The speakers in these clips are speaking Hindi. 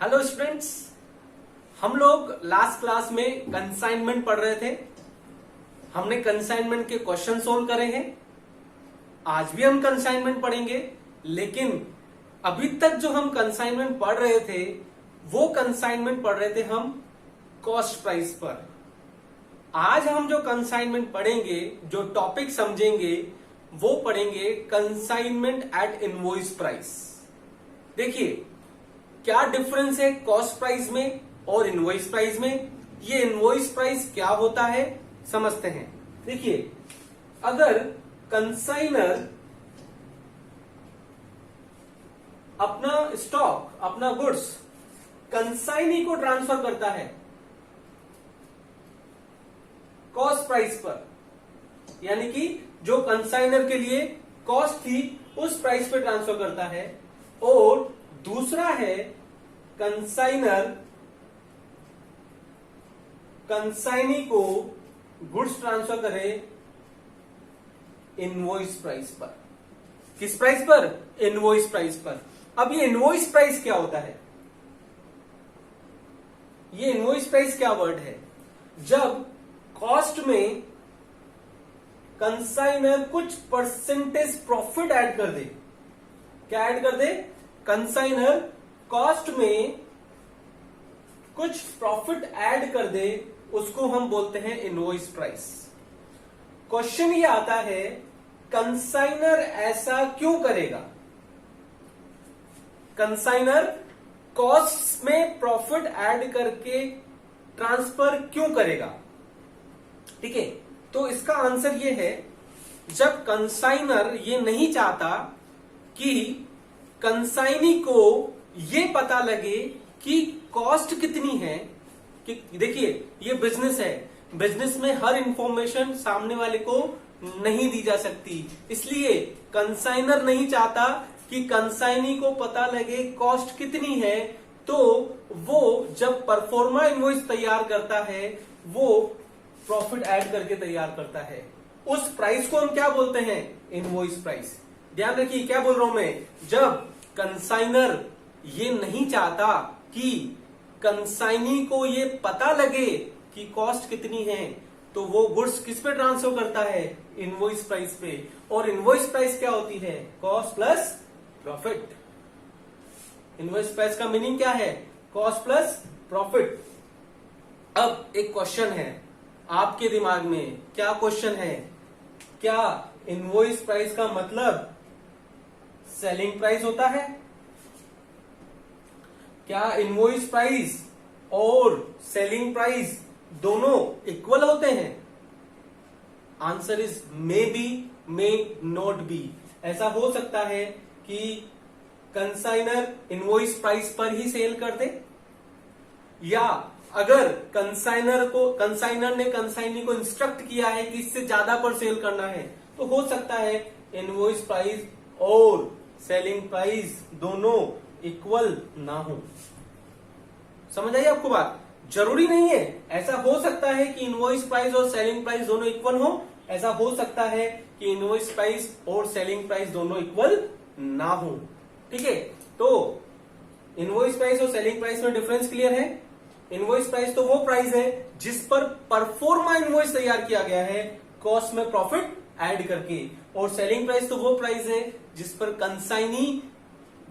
हेलो स्टूडेंट्स, हम लोग लास्ट क्लास में कंसाइनमेंट पढ़ रहे थे। हमने कंसाइनमेंट के क्वेश्चन सोल्व करे हैं। आज भी हम कंसाइनमेंट पढ़ेंगे, लेकिन अभी तक जो हम कंसाइनमेंट पढ़ रहे थे वो कंसाइनमेंट पढ़ रहे थे हम कॉस्ट प्राइस पर। आज हम जो कंसाइनमेंट पढ़ेंगे, जो टॉपिक समझेंगे, वो पढ़ेंगे कंसाइनमेंट एट इनवॉइस प्राइस। देखिए क्या डिफरेंस है कॉस्ट प्राइस में और इनवॉइस प्राइस में। ये इनवॉइस प्राइस क्या होता है समझते हैं। देखिए, अगर कंसाइनर अपना स्टॉक, अपना गुड्स कंसाइनी को ट्रांसफर करता है कॉस्ट प्राइस पर, यानी कि जो कंसाइनर के लिए कॉस्ट थी उस प्राइस पे ट्रांसफर करता है, और दूसरा है कंसाइनर कंसाइनी को गुड्स ट्रांसफर करे इनवॉइस प्राइस पर। किस प्राइस पर? इनवॉइस प्राइस पर। अब ये इनवॉइस प्राइस क्या होता है? ये इनवॉइस प्राइस क्या वर्ड है? जब कॉस्ट में कंसाइनर कुछ परसेंटेज प्रॉफिट ऐड कर दे। क्या ऐड कर दे? कंसाइनर कॉस्ट में कुछ प्रॉफिट ऐड कर दे, उसको हम बोलते हैं इनवॉइस प्राइस। क्वेश्चन ये आता है, कंसाइनर ऐसा क्यों करेगा? कंसाइनर कॉस्ट में प्रॉफिट ऐड करके ट्रांसफर क्यों करेगा? ठीक है, तो इसका आंसर ये है, जब कंसाइनर ये नहीं चाहता कि कंसाइनी को ये पता लगे कि कॉस्ट कितनी है। कि देखिए, ये बिजनेस है, बिजनेस में हर इंफॉर्मेशन सामने वाले को नहीं दी जा सकती, इसलिए कंसाइनर नहीं चाहता कि कंसाइनी को पता लगे कॉस्ट कितनी है। तो वो जब परफॉर्मा इनवॉइस तैयार करता है, वो प्रॉफिट ऐड करके तैयार करता है। उस प्राइस को हम क्या बोलते हैं? Invoice price. ध्यान रखिए क्या बोल रहा हूं मैं। जब कंसाइनर ये नहीं चाहता कि कंसाइनी को ये पता लगे कि कॉस्ट कितनी है, तो वो गुड्स किस पे ट्रांसफर करता है? इनवॉइस प्राइस पे। और इनवॉइस प्राइस क्या होती है? Cost plus profit. Invoice price का मीनिंग क्या है? Cost plus profit. अब एक क्वेश्चन है आपके दिमाग में। क्या क्वेश्चन है? क्या इनवॉइस प्राइस का मतलब सेलिंग प्राइस होता है? क्या इनवॉइस प्राइस और सेलिंग प्राइस दोनों इक्वल होते हैं? Answer is may be, may not be. ऐसा हो सकता है कि कंसाइनर इनवॉइस प्राइस पर ही सेल कर दे, या अगर कंसाइनर ने कंसाइनी को इंस्ट्रक्ट किया है कि इससे ज्यादा पर सेल करना है, तो हो सकता है इनवॉइस प्राइस और सेलिंग प्राइस दोनों इक्वल ना हो। समझ आई आपको बात? जरूरी नहीं है, ऐसा हो सकता है कि इनवॉइस प्राइस और सेलिंग प्राइस दोनों इक्वल हो, ऐसा हो सकता है कि इनवॉइस प्राइस और सेलिंग प्राइस दोनों इक्वल ना हो। ठीक है, तो इनवॉइस प्राइस और सेलिंग प्राइस में डिफरेंस क्लियर है। इनवॉइस प्राइस तो वो प्राइस है जिस पर परफॉर्मा इनवॉइस तैयार किया गया है कॉस्ट में प्रॉफिट ऐड करके, और सेलिंग प्राइस तो वो प्राइस है जिस पर कंसाइनी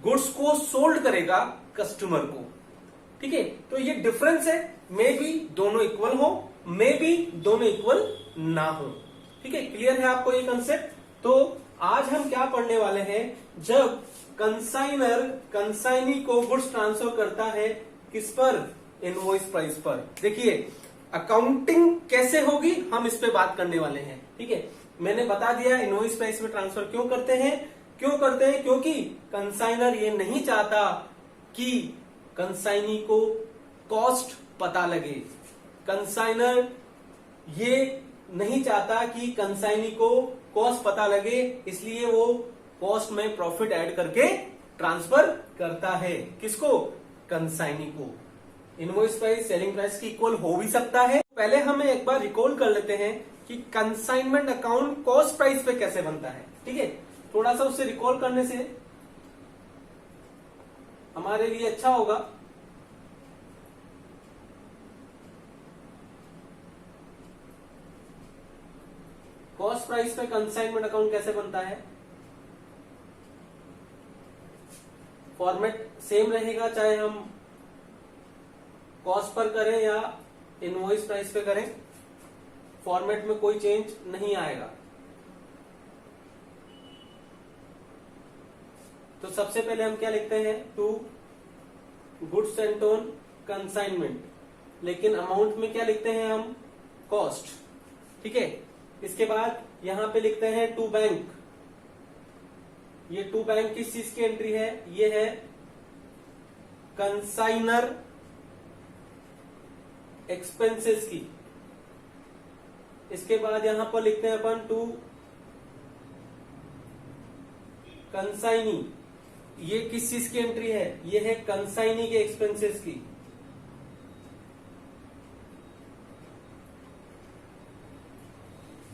गुड्स को सोल्ड करेगा कस्टमर को। ठीक है, तो ये डिफरेंस है। मे बी दोनों इक्वल हो, मे बी दोनों इक्वल ना हो। ठीक है, क्लियर है आपको ये कंसेप्ट? तो आज हम क्या पढ़ने वाले हैं, जब कंसाइनर कंसाइनी को गुड्स ट्रांसफर करता है किस पर? इनवॉइस प्राइस पर। देखिए, अकाउंटिंग कैसे होगी हम इस पे बात करने वाले हैं। ठीक है, मैंने बता दिया इनवॉइस प्राइस में ट्रांसफर क्यों करते हैं। क्योंकि कंसाइनर ये नहीं चाहता कि कंसाइनी को कॉस्ट पता लगे। कंसाइनर ये नहीं चाहता कि कंसाइनी को कॉस्ट पता लगे, इसलिए वो कॉस्ट में प्रॉफिट ऐड करके ट्रांसफर करता है। किसको? कंसाइनी को। इनवॉइस प्राइस सेलिंग प्राइस की इक्वल हो भी सकता है। पहले हमें एक बार रिकॉल कर लेते हैं कि कंसाइनमेंट अकाउंट कॉस्ट प्राइस पे कैसे बनता है। ठीक है, थोड़ा सा उससे रिकॉल करने से हमारे लिए अच्छा होगा। कॉस्ट प्राइस पे कंसाइनमेंट अकाउंट कैसे बनता है? फॉर्मेट सेम रहेगा चाहे हम कॉस्ट पर करें या इनवॉइस प्राइस पे करें, फॉर्मेट में कोई चेंज नहीं आएगा। तो सबसे पहले हम क्या लिखते हैं? To goods sent on consignment, लेकिन अमाउंट में क्या लिखते हैं हम? कॉस्ट। ठीक है, इसके बाद यहां पे लिखते हैं टू बैंक। ये टू बैंक किस चीज की एंट्री है? ये है कंसाइनर एक्सपेंसेस की। इसके बाद यहां पर लिखते हैं अपन टू कंसाइनी। ये किस चीज की एंट्री है? ये है कंसाइनी के एक्सपेंसेस की।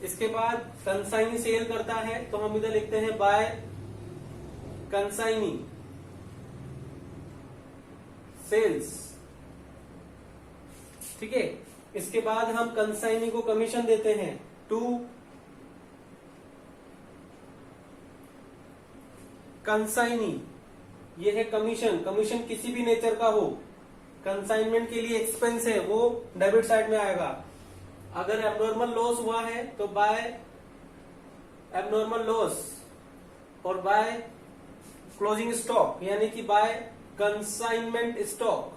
इसके बाद कंसाइनी सेल करता है तो हम इधर लिखते हैं बाय कंसाइनी सेल्स। ठीक है, इसके बाद हम कंसाइनी को कमीशन देते हैं टू कंसाइनी। ये है कमीशन। कमीशन किसी भी नेचर का हो, कंसाइनमेंट के लिए एक्सपेंस है वो डेबिट साइड में आएगा। अगर एबनॉर्मल लॉस हुआ है तो बाय एबनॉर्मल लॉस, और बाय क्लोजिंग स्टॉक यानी कि बाय कंसाइनमेंट स्टॉक।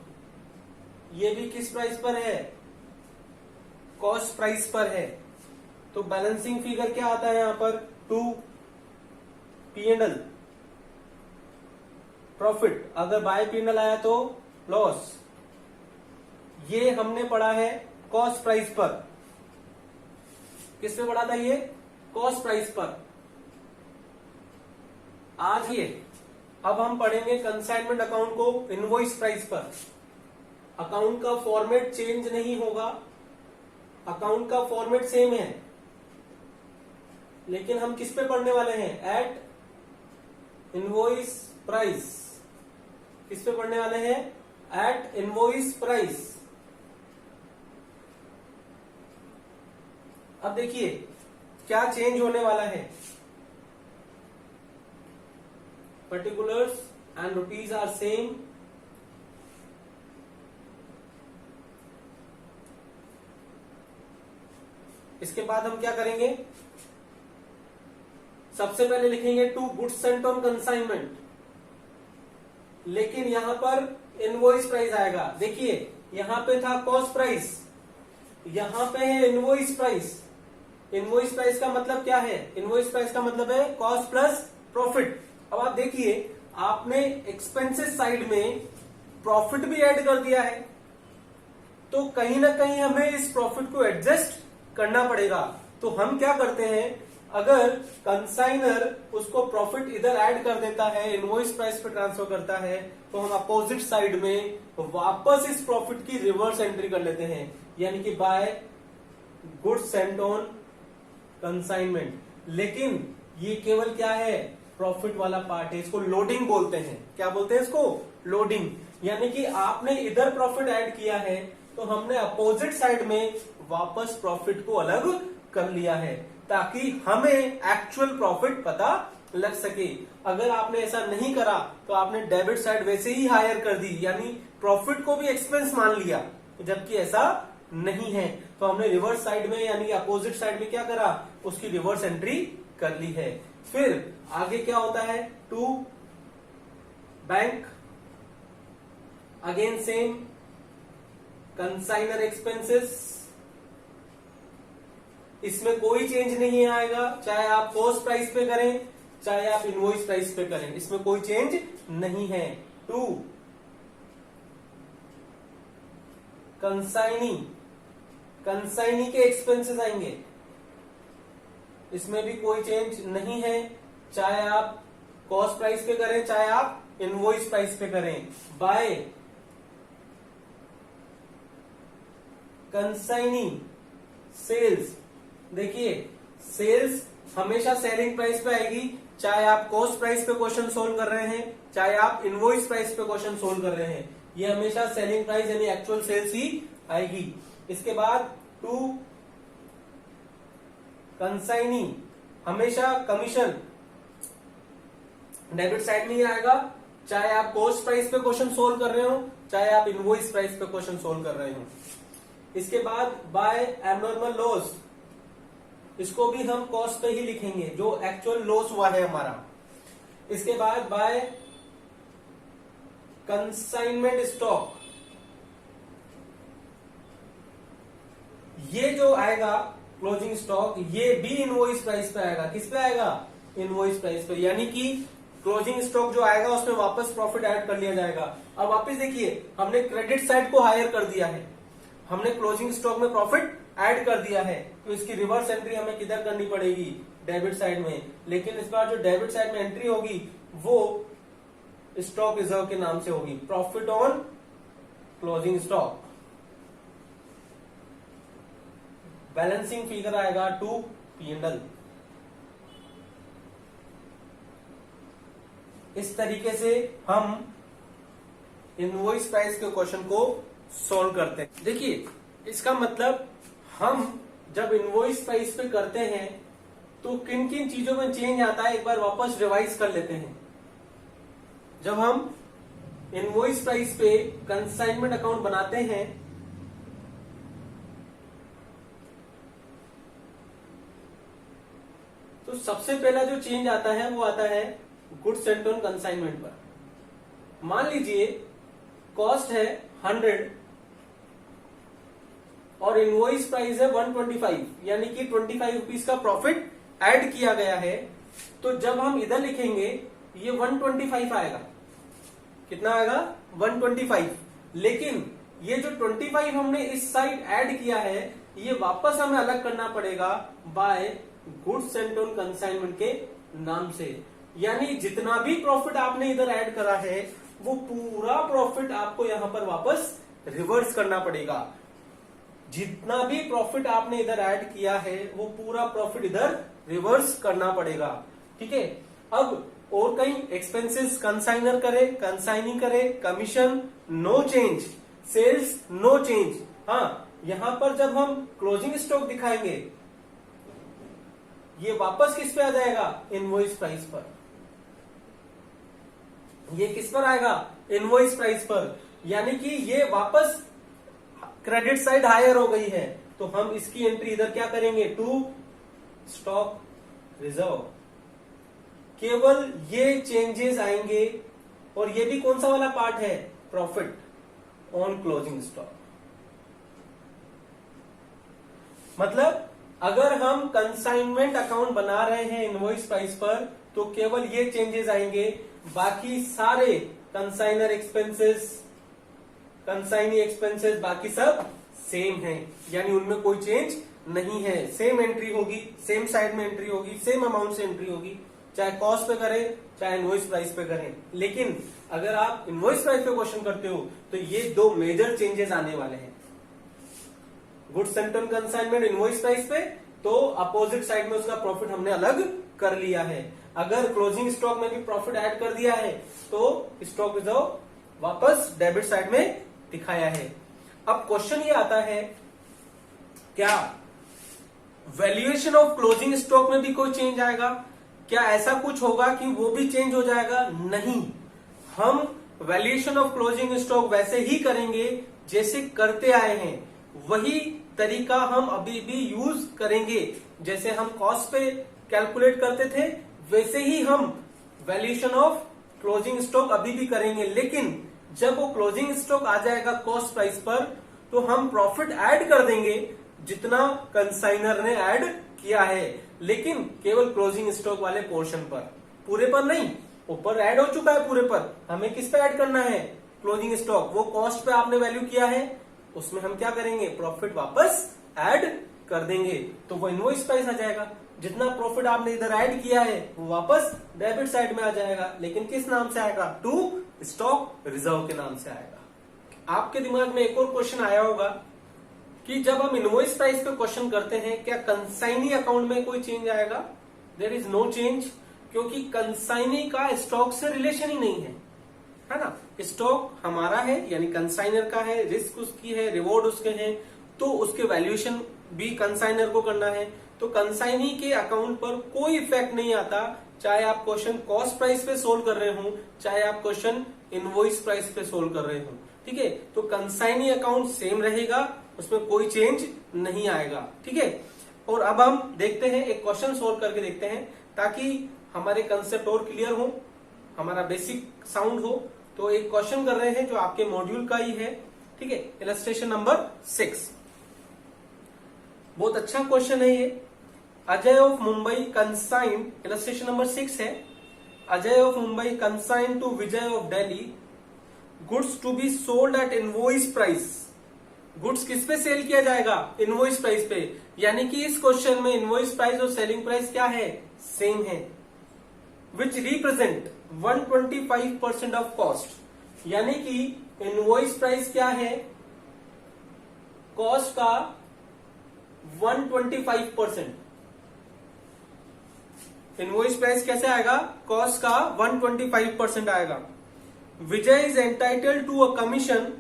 ये भी किस प्राइस पर है? कॉस्ट प्राइस पर है। तो बैलेंसिंग फिगर क्या आता है यहां पर? To P&L profit. अगर बाय P&L आया तो लॉस। ये हमने पढ़ा है कॉस्ट प्राइस पर। किस पे पढ़ा था ये? कॉस्ट प्राइस पर। आज ये अब हम पढ़ेंगे कंसाइनमेंट अकाउंट को इनवॉइस प्राइस पर। अकाउंट का फॉर्मेट चेंज नहीं होगा, अकाउंट का फॉर्मेट सेम है, लेकिन हम किस पे पढ़ने वाले हैं? At invoice price. किस पे पढ़ने वाले हैं? At invoice price. अब देखिए क्या चेंज होने वाला है। Particulars and rupees are same. इसके बाद हम क्या करेंगे? सबसे पहले लिखेंगे to goods sent on consignment, लेकिन यहां पर इनवॉइस प्राइस आएगा। देखिए यहां पे था कॉस्ट प्राइस, यहां पे है इनवॉइस प्राइस। इनवॉइस प्राइस का मतलब क्या है? इनवॉइस प्राइस का मतलब है कॉस्ट प्लस प्रॉफिट। अब आप देखिए आपने एक्सपेंसेस साइड में प्रॉफिट भी ऐड कर दिया है, तो कहीं ना कहीं हमें इस प्रॉफिट को एडजस्ट करना पड़ेगा। तो हम क्या करते हैं? अगर कंसाइनर उसको प्रॉफिट इधर ऐड कर देता है, इनवॉइस प्राइस पे ट्रांसफर करता है, तो हम अपोजिट साइड में वापस इस प्रॉफिट की रिवर्स एंट्री कर लेते हैं, यानी कि by goods sent on consignment. लेकिन ये केवल क्या है? प्रॉफिट वाला पार्ट है। इसको लोडिंग बोलते हैं। क्या बोलते हैं इसको? लोडिंग। यानी कि आपने इधर प्रॉफिट ऐड किया है तो हमने अपोजिट साइड में वापस प्रॉफिट को अलग कर लिया है, ताकि हमें एक्चुअल प्रॉफिट पता लग सके। अगर आपने ऐसा नहीं करा तो आपने डेबिट साइड वैसे ही हायर कर दी, यानी प्रॉफिट को भी एक्सपेंस मान लिया, जबकि ऐसा नहीं है। तो हमने रिवर्स साइड में यानी कि अपोजिट साइड में क्या करा? उसकी रिवर्स एंट्री कर ली है। फिर आगे क्या होता है? To bank, again same consignor expenses. इसमें कोई चेंज नहीं आएगा, चाहे आप कॉस्ट प्राइस पे करें चाहे आप इनवॉइस प्राइस पे करें, इसमें कोई चेंज नहीं है। टू कंसाइनी, कंसाइनी के एक्सपेंसेस आएंगे, इसमें भी कोई चेंज नहीं है, चाहे आप कॉस्ट प्राइस पे करें चाहे आप इनवॉइस प्राइस पे करें। By consignee sales. देखिए सेल्स हमेशा सेलिंग प्राइस पे आएगी, चाहे आप कॉस्ट प्राइस पे क्वेश्चन सोल्व कर रहे हैं चाहे आप इनवॉइस प्राइस पे क्वेश्चन सोल्व कर रहे हैं, ये हमेशा सेलिंग प्राइस यानी एक्चुअल सेल्स ही आएगी। इसके बाद टू कंसाइनी हमेशा कमीशन डेबिट साइड में ही आएगा, चाहे आप कॉस्ट प्राइस पे क्वेश्चन सोल्व कर रहे हो, चाहे आप इनवॉइस प्राइस पे क्वेश्चन सोल्व कर रहे हो। इसके बाद बाय एबनॉर्मल लॉस, इसको भी हम कॉस्ट पे ही लिखेंगे जो एक्चुअल लॉस हुआ है हमारा। इसके बाद बाय कंसाइनमेंट स्टॉक, ये जो आएगा क्लोजिंग स्टॉक, ये भी इनवॉइस प्राइस पे आएगा। किस पे आएगा? इनवॉइस प्राइस पे, यानी कि क्लोजिंग स्टॉक जो आएगा उसमें वापस प्रॉफिट ऐड कर लिया जाएगा। अब वापस देखिए, हमने क्रेडिट साइड को हायर कर दिया है, हमने क्लोजिंग स्टॉक में प्रॉफिट ऐड कर दिया है, तो इसकी रिवर्स एंट्री हमें किधर करनी पड़ेगी? डेबिट साइड में। लेकिन इस बार जो डेबिट साइड में एंट्री होगी वो स्टॉक रिजर्व के नाम से होगी, profit on closing stock. Balancing figure आएगा टू P&L। इस तरीके से हम इनवॉइस प्राइस के क्वेश्चन को सॉल्व करते हैं। देखिए, इसका मतलब हम जब इनवॉइस प्राइस पे करते हैं तो किन किन चीजों में चेंज आता है एक बार वापस रिवाइज कर लेते हैं। जब हम इनवॉइस प्राइस पे कंसाइनमेंट अकाउंट बनाते हैं तो सबसे पहला जो चेंज आता है वो आता है गुड्स सेंट ऑन कंसाइनमेंट पर। मान लीजिए कॉस्ट है 100 और इनवॉइस प्राइस है 125, यानी कि 25 रुपीज का प्रॉफिट ऐड किया गया है। तो जब हम इधर लिखेंगे ये 125 आएगा। कितना आएगा? 125। लेकिन ये जो 25 हमने इस साइड ऐड किया है ये वापस हमें अलग करना पड़ेगा by goods sent on consignment के नाम से। यानी जितना भी प्रॉफिट आपने इधर ऐड करा है वो पूरा प्रॉफिट आपको यहां पर वापस रिवर्स करना पड़ेगा। जितना भी प्रॉफिट आपने इधर ऐड किया है वो पूरा प्रॉफिट इधर रिवर्स करना पड़ेगा। ठीक है। अब और कहीं एक्सपेंसेस कंसाइनर करे, कंसाइनी करे, commission no change, sales no change. हाँ, यहां पर जब हम क्लोजिंग स्टॉक दिखाएंगे ये वापस किस पे आ जाएगा? इनवॉइस प्राइस पर। ये किस पर आएगा? इनवॉइस प्राइस पर। यानी कि ये वापस क्रेडिट साइड हायर हो गई है तो हम इसकी एंट्री इधर क्या करेंगे? To stock reserve. केवल ये चेंजेस आएंगे और ये भी कौन सा वाला पार्ट है? Profit on closing stock. मतलब अगर हम कंसाइनमेंट अकाउंट बना रहे हैं इनवॉइस प्राइस पर तो केवल ये चेंजेस आएंगे, बाकी सारे कंसाइनर एक्सपेंसेस, कंसाइनी एक्सपेंसेस बाकी सब सेम है, यानी उनमें कोई चेंज नहीं है। सेम एंट्री होगी, सेम साइड में एंट्री होगी, सेम अमाउंट से एंट्री होगी, चाहे कॉस्ट पे करें चाहे इनवॉइस प्राइस पे करें। लेकिन अगर आप इनवॉइस प्राइस पे क्वेश्चन करते हो तो ये दो मेजर चेंजेस आने वाले हैं। Goods sent on consignment invoice price पे तो अपोजिट साइड में उसका प्रॉफिट हमने अलग कर लिया है। अगर क्लोजिंग स्टॉक में भी प्रॉफिट ऐड कर दिया है तो स्टॉक रिजर्व वापस डेबिट साइड में दिखाया है। अब क्वेश्चन ये आता है, क्या वैल्यूएशन ऑफ क्लोजिंग स्टॉक में भी कोई चेंज आएगा? क्या ऐसा कुछ होगा कि वो भी चेंज हो जाएगा? नहीं, हम वैल्यूएशन ऑफ क्लोजिंग स्टॉक वैसे ही करेंगे जैसे करते आए हैं, वही तरीका हम अभी भी यूज करेंगे। जैसे हम कॉस्ट पे कैलकुलेट करते थे वैसे ही हम वैल्यूएशन ऑफ क्लोजिंग स्टॉक अभी भी करेंगे। लेकिन जब वो क्लोजिंग स्टॉक आ जाएगा कॉस्ट प्राइस पर तो हम प्रॉफिट ऐड कर देंगे जितना कंसाइनर ने ऐड किया है, लेकिन केवल क्लोजिंग स्टॉक वाले पोर्शन पर, पूरे पर नहीं। ऊपर ऐड हो चुका है पूरे पर, हमें किस पे ऐड करना है? Closing stock. वो कॉस्ट पे आपने वैल्यू किया है उसमें हम क्या करेंगे? प्रॉफिट वापस ऐड कर देंगे तो वो इनवॉइस प्राइस आ जाएगा। जितना प्रॉफिट आपने इधर ऐड किया है वो वापस डेबिट साइड में आ जाएगा, लेकिन किस नाम से आएगा? टू स्टॉक रिजर्व के नाम से आएगा। आपके दिमाग में एक और क्वेश्चन आया होगा कि जब हम इनवॉइस प्राइस पे क्वेश्चन करते हैं क्या कंसाइनी अकाउंट में कोई चेंज आएगा? देयर इज नो चेंज, क्योंकि कंसाइनी का स्टॉक से रिलेशन ही नहीं है ना। स्टॉक हमारा है यानी कंसाइनर का है, रिस्क उसकी है, रिवॉर्ड उसके हैं, तो उसके वैल्यूएशन भी कंसाइनर को करना है। तो कंसाइनी के अकाउंट पर कोई इफेक्ट नहीं आता, चाहे आप क्वेश्चन कॉस्ट प्राइस पे सोल्व कर रहे हो, चाहे आप क्वेश्चन इनवॉइस प्राइस पे सोल्व कर रहे हो। ठीक है, तो कंसाइनी अकाउंट सेम रहेगा, उसमें कोई चेंज नहीं आएगा। ठीक है, और अब हम देखते हैं, एक क्वेश्चन सोल्व करके देखते हैं ताकि हमारे कंसेप्ट और क्लियर हो, हमारा बेसिक साउंड हो। तो एक क्वेश्चन कर रहे हैं जो आपके मॉड्यूल का ही है। ठीक है, इलस्ट्रेशन नंबर 6, बहुत अच्छा क्वेश्चन है ये। Ajay of Mumbai consigned, illustration number 6 है, Ajay of Mumbai consigned to Vijay of Delhi goods to be sold at invoice price. Goods किस पे सेल किया जाएगा? इनवॉइस प्राइस पे। यानी कि इस क्वेश्चन में इनवॉइस प्राइस और सेलिंग प्राइस क्या है? सेम है। Which represent 125% of cost. यानी कि इनवॉइस प्राइस क्या है? कॉस्ट का 125%। इनवॉइस प्राइस कैसे आएगा? कॉस्ट का 125% आएगा। Vijay is entitled to a commission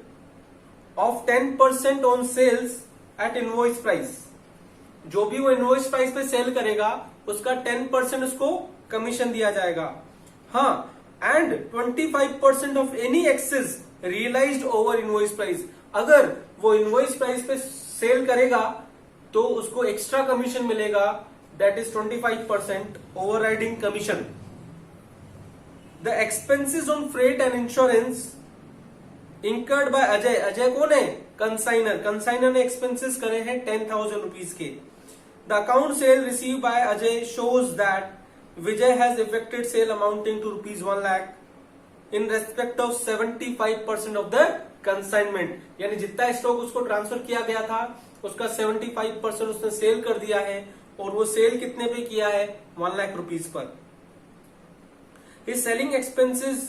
of 10% on sales at invoice price. जो भी वो इनवॉइस प्राइस पे सेल करेगा उसका 10% उसको कमीशन दिया जाएगा। हाँ, and 25% of any excess realised over invoice price. अगर वो इनवॉइस प्राइस पे सेल करेगा तो उसको एक्स्ट्रा कमीशन मिलेगा, that is 25% overriding commission. The expenses on freight and insurance incurred by Ajay. Ajay कौन है? कंसाइनर। कंसाइनर ने एक्सपेंसेस करे हैं 10,000 रुपीज के। The account sale receive by Ajay shows that Vijay has effected sale amounting to ₹1 lakh in respect of 75% of the consignment. यानी जितना स्टॉक उसको ट्रांसफर किया गया था उसका 75% उसने सेल कर दिया है, और वो सेल कितने पे किया है? 1 lakh rupees per. His selling expenses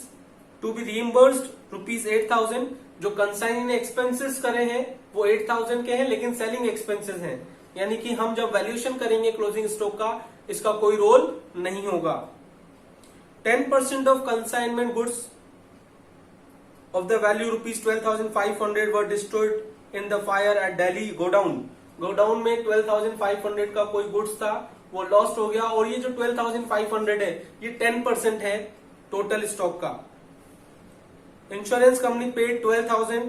to be reimbursed ₹8,000। जो कंसाइनी ने एक्सपेंसेस करे हैं वो 8,000 के हैं, लेकिन सेलिंग एक्सपेंसेस हैं, यानी कि हम जब वैल्यूएशन करेंगे क्लोजिंग स्टॉक का इसका कोई रोल नहीं होगा। 10% of consignment goods of the value ₹12,500 were destroyed in the fire at Delhi godown. Godown में 12,500 का कोई गुड्स था, वो लॉस्ट हो गया। और ये जो 12,500 है ये 10% है टोटल स्टॉक का। Insurance company paid 12,000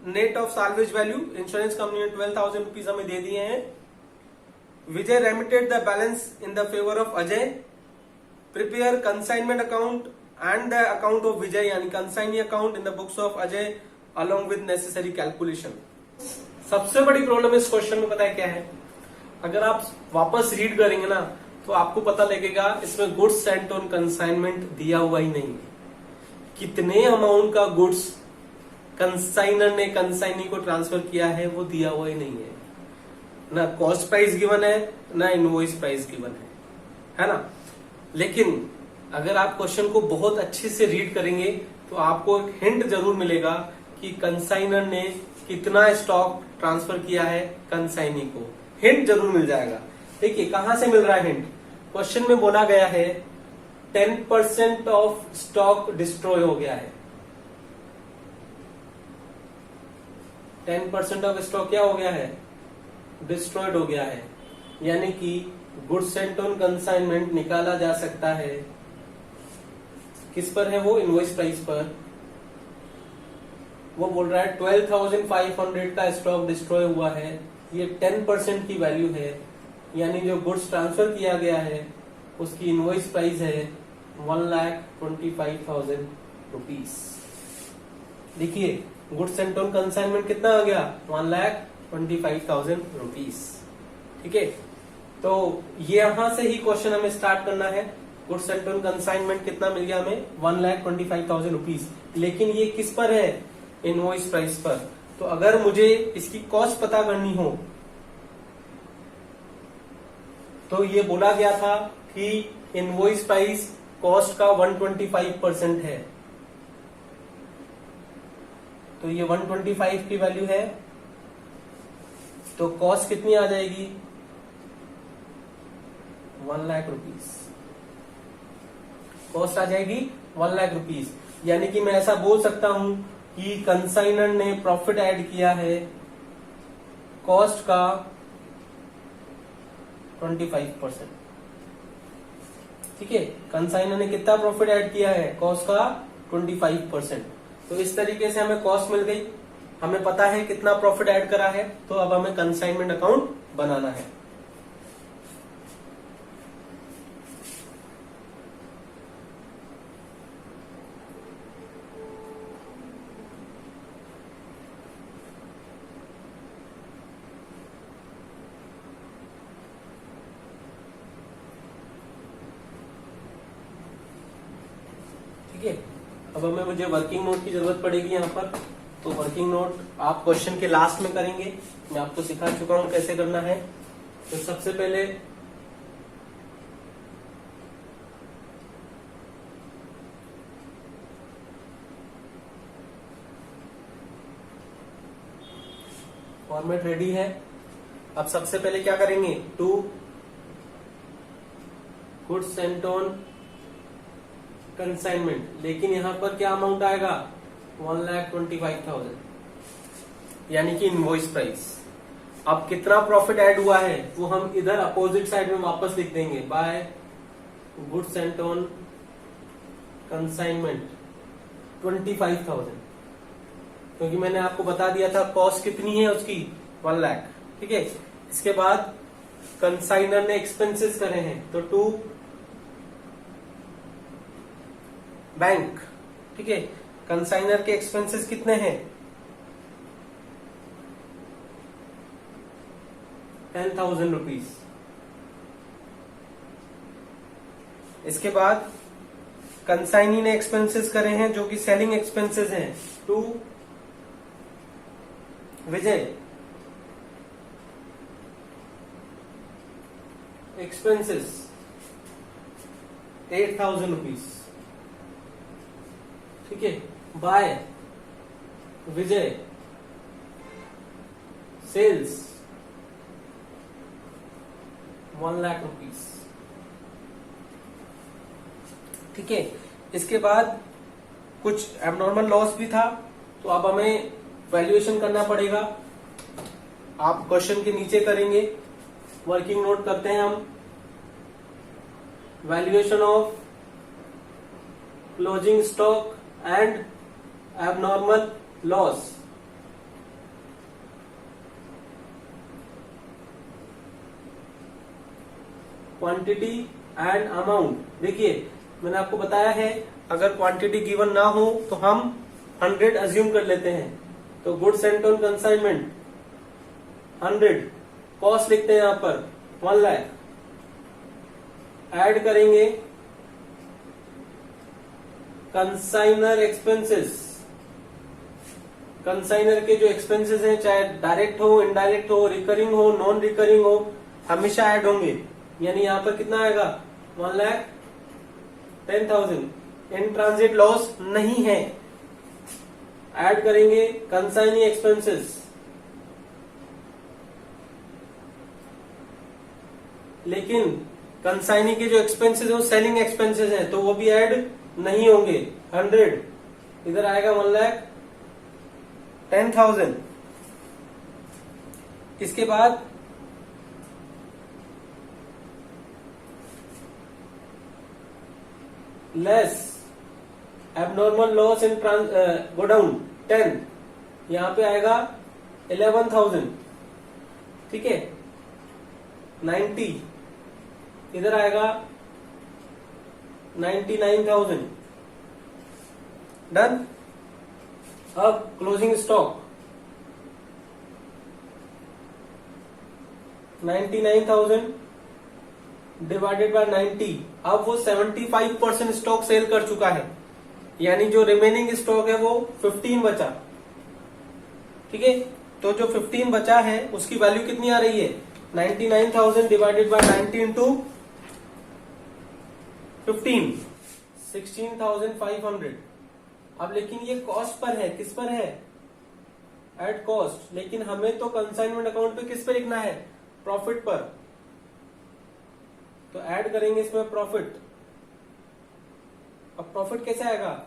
net of salvage value. Insurance company ने 12,000 रुपीज हमें दे दिए हैं। Vijay remitted the balance in the favour of Ajay. Prepare consignment account and the account of Vijay, यानी consignee account in the books of Ajay along with necessary calculation। सबसे बड़ी प्रॉब्लम इस क्वेश्चन में पता है क्या है? अगर आप वापस रीड करेंगे ना तो आपको पता लगेगा इसमें गुड्स सेंट ऑन कंसाइनमेंट दिया हुआ ही नहीं है। कितने अमाउंट का गुड्स कंसाइनर ने कंसाइनी को ट्रांसफर किया है वो दिया हुआ ही नहीं है। ना कॉस्ट प्राइस गिवन है, ना इनवॉइस प्राइस गिवन है ना। लेकिन अगर आप क्वेश्चन को बहुत अच्छे से रीड करेंगे तो आपको एक हिंट जरूर मिलेगा कि कंसाइनर ने कितना स्टॉक ट्रांसफर किया है कंसाइनी को। हिंट जरूर मिल जाएगा। देखिए कहां से मिल रहा है हिंट? क्वेश्चन में बोला गया है 10% ऑफ स्टॉक डिस्ट्रॉय हो गया है। 10% ऑफ स्टॉक क्या हो गया है? डिस्ट्रॉयड हो गया है। यानी कि गुड्स सेंट ऑन कंसाइनमेंट निकाला जा सकता है, किस पर है वो? इनवॉइस प्राइस पर। वो बोल रहा है 12,500 का स्टॉक डिस्ट्रॉय हुआ है, ये 10% की वैल्यू है। यानी जो गुड्स ट्रांसफर किया गया है उसकी इनवॉइस प्राइस है 1,25,000 रुपीज। देखिए गुड्स सेंट ऑन कंसाइनमेंट कितना आ गया? 1,25,000 रुपीज। ठीक है, तो ये यहां से ही क्वेश्चन हमें स्टार्ट करना है। गुड्स सेंट ऑन कंसाइनमेंट कितना मिल गया हमें? 1,25,000 रुपीज। लेकिन ये किस पर है? इनवॉइस प्राइस पर। तो अगर मुझे इसकी कॉस्ट पता करनी हो तो ये बोला गया था कि इनवॉइस प्राइस कॉस्ट का 125% है। तो ये 125 की वैल्यू है, तो कॉस्ट कितनी आ जाएगी? 1 लाख रुपीज। कॉस्ट आ जाएगी 1 लाख रुपीज। यानी कि मैं ऐसा बोल सकता हूं कि कंसाइनर ने प्रॉफिट ऐड किया है कॉस्ट का 25%। ठीक है, कंसाइनर ने कितना प्रॉफिट ऐड किया है, कॉस्ट का 25%। तो इस तरीके से हमें कॉस्ट मिल गई, हमें पता है कितना प्रॉफिट ऐड करा है, तो अब हमें कंसाइनमेंट अकाउंट बनाना है। ठीक है, अब हमें मुझे वर्किंग नोट की जरूरत पड़ेगी यहाँ पर। तो वर्किंग नोट आप क्वेश्चन के लास्ट में करेंगे, मैं आपको सिखा चुका हूं कैसे करना है। तो सबसे पहले फॉर्मेट रेडी है। अब सबसे पहले क्या करेंगे, to goods sent on consignment, लेकिन यहां पर क्या अमाउंट आएगा, 1,25,000 यानी कि इनवॉइस प्राइस। अब कितना प्रॉफिट ऐड हुआ है वो हम इधर अपोजिट साइड में वापस लिख देंगे, by goods sent on consignment 25,000, क्योंकि मैंने आपको बता दिया था कॉस्ट कितनी है उसकी, 1 लाख। ठीक है, इसके बाद कंसाइनर ने एक्सपेंसेस करे हैं, तो टू बैंक। ठीक है, कंसाइनर के एक्सपेंसेस कितने हैं, 10,000 रुपीज। इसके बाद कंसाइनी ने एक्सपेंसेस करे हैं जो कि सेलिंग एक्सपेंसेस हैं, टू विजय एक्सपेंसेस 8,000 रुपीज। ठीक है, बाय विजय सेल्स 1 लाख रुपीज। ठीक है, इसके बाद कुछ एबनॉर्मल लॉस भी था, तो अब हमें वैल्यूएशन करना पड़ेगा। आप क्वेश्चन के नीचे करेंगे, वर्किंग नोट करते हैं हम, valuation of closing stock and abnormal loss. Quantity and amount. देखिए मैंने आपको बताया है, अगर क्वांटिटी गिवन ना हो तो हम 100 अज्यूम कर लेते हैं। तो goods sent on consignment 100, cost लिखते हैं यहां पर 1 लाख, ऐड करेंगे कंसाइनर एक्सपेंसेस। कंसाइनर के जो एक्सपेंसेस हैं, चाहे डायरेक्ट हो, इनडायरेक्ट हो, रिकरिंग हो, नॉन रिकरिंग हो, हमेशा ऐड होंगे। यानी यहां पर कितना आएगा, 1,10,000। इन ट्रांजिट लॉस नहीं है, ऐड करेंगे कंसाइनी एक्सपेंसेस, लेकिन कंसाइनी के जो एक्सपेंसेस है वो सेलिंग एक्सपेंसेस हैं, तो वो भी ऐड नहीं होंगे। 100 इधर आएगा 1,10,000। इसके बाद less abnormal loss in godown 10, यहां पे आएगा 11,000। ठीक है, 90 इधर आएगा 99,000। डन। अब क्लोजिंग स्टॉक 99,000 डिवाइडेड बाय 90। अब वो 75% स्टॉक सेल कर चुका है, यानी जो रिमेनिंग स्टॉक है वो 15 बचा। ठीक है, तो जो 15 बचा है उसकी वैल्यू कितनी आ रही है, 99,000 डिवाइडेड बाय 90 इंटू 15, 16,500। अब लेकिन ये कॉस्ट पर है, किस पर है, एट कॉस्ट, लेकिन हमें तो कंसाइनमेंट अकाउंट पे किस पे लिखना है, प्रॉफिट पर। तो ऐड करेंगे इसमें प्रॉफिट। अब प्रॉफिट कैसे आएगा,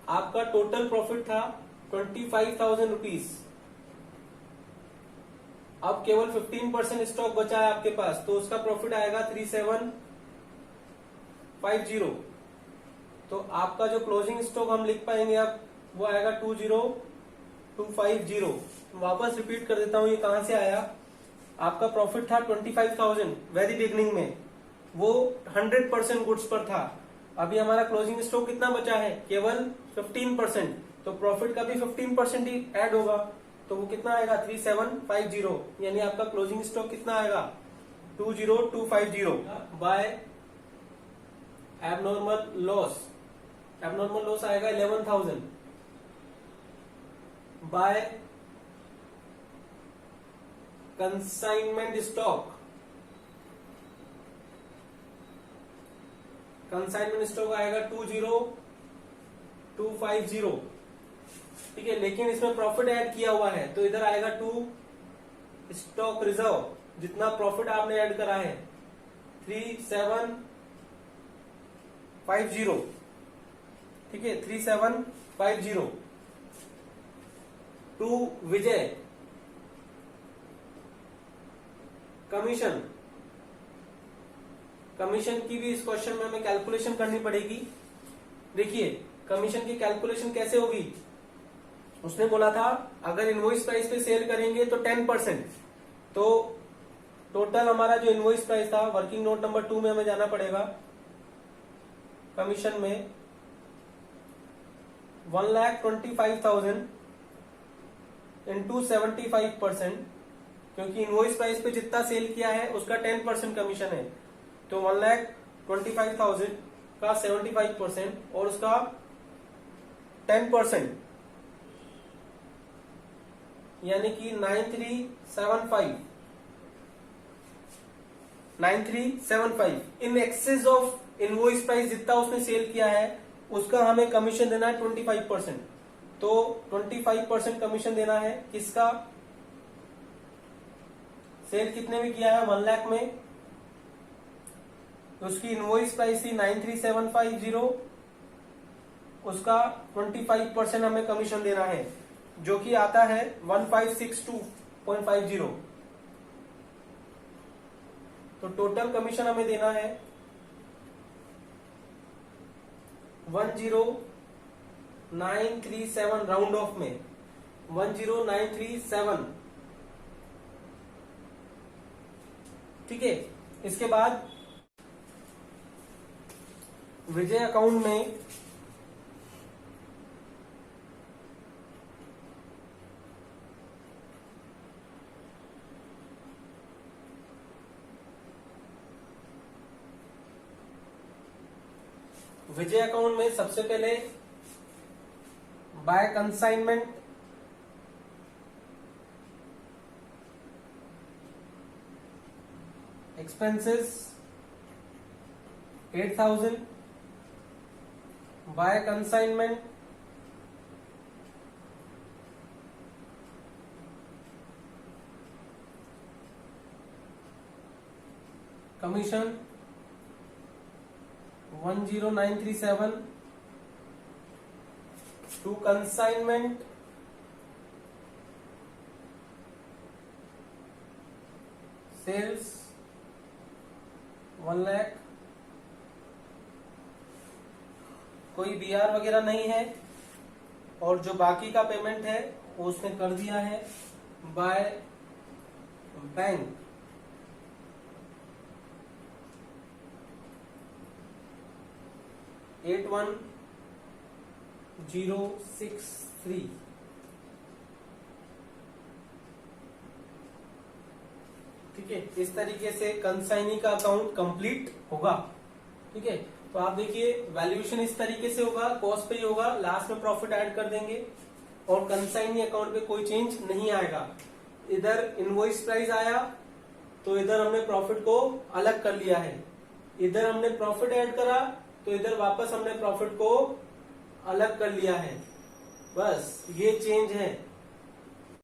आपका टोटल प्रॉफिट था 25,000 रुपीज, अब केवल 15% स्टॉक बचा है आपके पास, तो उसका प्रॉफिट आएगा 3750। तो आपका जो क्लोजिंग स्टॉक हम लिख पाएंगे अब वो आएगा 20250। वापस रिपीट कर देता हूं ये कहां से आया। आपका प्रॉफिट था 25,000 वेरी बिगनिंग में, वो 100% गुड्स पर था। अभी हमारा क्लोजिंग स्टॉक कितना बचा है, केवल 15%, तो प्रॉफिट का भी 15% ही ऐड होगा, तो वो कितना आएगा 3750। यानी आपका क्लोजिंग स्टॉक कितना आएगा 20250 by abnormal loss. Abnormal loss आएगा 11,000 by consignment stock. Consignment stock आएगा 20250, ठीक है। लेकिन इसमें प्रॉफिट ऐड किया हुआ है, तो इधर आएगा 2 स्टॉक रिजर्व, जितना प्रॉफिट आपने ऐड करा है 3750, ठीक है 3750। To Vijay commission. कमीशन की भी इस क्वेश्चन में हमें कैलकुलेशन करनी पड़ेगी। देखिए कमीशन की कैलकुलेशन कैसे होगी, उसने बोला था अगर इनवॉइस प्राइस पे सेल करेंगे तो 10%, तो टोटल हमारा जो इनवॉइस प्राइस था, वर्किंग नोट नंबर 2 में हमें जाना पड़ेगा, कमीशन में 1,25,000 इंटू 75%, क्योंकि इनवॉइस प्राइस पे जितना सेल किया है उसका 10% कमीशन है, तो 1,25,000 का 75% और उसका 10%, यानी कि 9375 in excess of invoice price जितना उसने सेल किया है उसका हमें कमीशन देना है 25%। तो 25% कमीशन देना है किसका, सेल कितने में किया है 1 लाख में, तो उसकी इनवॉइस प्राइस थी 93,750, उसका 25% हमें कमीशन देना है, जो कि आता है 1562.50। तो टोटल कमीशन हमें देना है 10937, राउंड ऑफ में 10937, ठीक है। इसके बाद विजय अकाउंट में सबसे पहले by consignment expenses 8,000, by consignment commission 10937, to consignment sales 1 lakh, कोई बीआर वगैरह नहीं है, और जो बाकी का पेमेंट है वो उसने कर दिया है बाय बैंक 81063, ठीक है। इस तरीके से कंसाइनी का अकाउंट कंप्लीट होगा, ठीक है। तो आप देखिए वैल्यूएशन इस तरीके से होगा, कॉस्ट पे ही होगा, लास्ट में प्रॉफिट ऐड कर देंगे और कंसाइनी अकाउंट पे कोई चेंज नहीं आएगा। इधर इनवॉइस प्राइस आया तो इधर हमने प्रॉफिट को अलग कर लिया है, इधर हमने प्रॉफिट ऐड करा तो इधर वापस हमने प्रॉफिट को अलग कर लिया है, बस ये चेंज है।